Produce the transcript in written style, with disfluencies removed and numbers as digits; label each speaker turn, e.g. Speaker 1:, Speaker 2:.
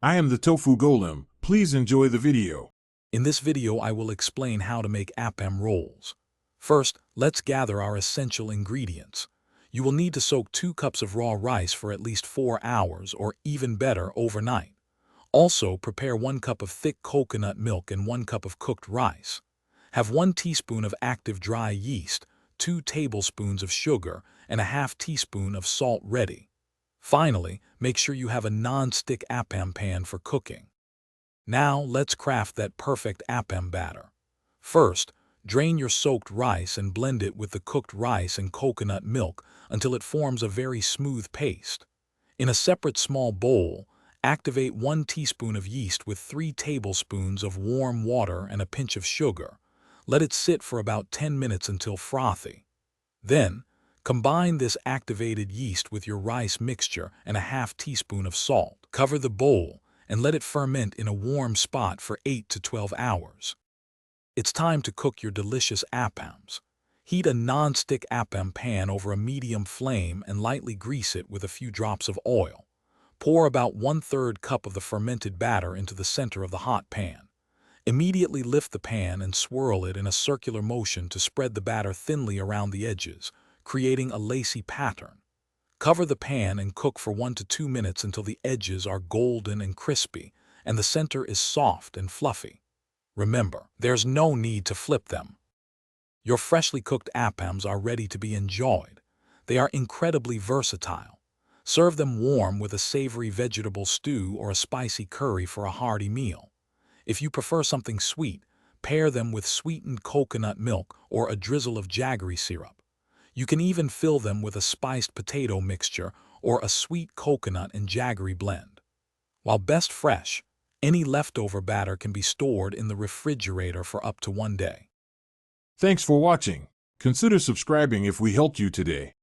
Speaker 1: I am the Tofu Golem. Please enjoy the video.
Speaker 2: In this video, I will explain how to make Ape Amma rolls. First, let's gather our essential ingredients. You will need to soak 2 cups of raw rice for at least 4 hours, or even better, overnight. Also, prepare 1 cup of thick coconut milk and 1 cup of cooked rice. Have 1 teaspoon of active dry yeast, 2 tablespoons of sugar, and a half teaspoon of salt ready. Finally, make sure you have a non-stick Ape Amma pan for cooking. Now, let's craft that perfect Ape Amma batter. First, drain your soaked rice and blend it with the cooked rice and coconut milk until it forms a very smooth paste. In a separate small bowl, activate 1 teaspoon of yeast with 3 tablespoons of warm water and a pinch of sugar. Let it sit for about 10 minutes until frothy. Then, combine this activated yeast with your rice mixture and a half teaspoon of salt. Cover the bowl and let it ferment in a warm spot for 8 to 12 hours. It's time to cook your delicious Ape Ammas. Heat a non-stick Ape Amma pan over a medium flame and lightly grease it with a few drops of oil. Pour about 1/3 cup of the fermented batter into the center of the hot pan. Immediately lift the pan and swirl it in a circular motion to spread the batter thinly around the edges, creating a lacy pattern. Cover the pan and cook for 1 to 2 minutes until the edges are golden and crispy and the center is soft and fluffy. Remember, there's no need to flip them. Your freshly cooked Ape Ammas are ready to be enjoyed. They are incredibly versatile. Serve them warm with a savory vegetable stew or a spicy curry for a hearty meal. If you prefer something sweet, pair them with sweetened coconut milk or a drizzle of jaggery syrup. You can even fill them with a spiced potato mixture or a sweet coconut and jaggery blend. While best fresh, any leftover batter can be stored in the refrigerator for up to 1 day.
Speaker 1: Thanks for watching. Consider subscribing if we helped you today.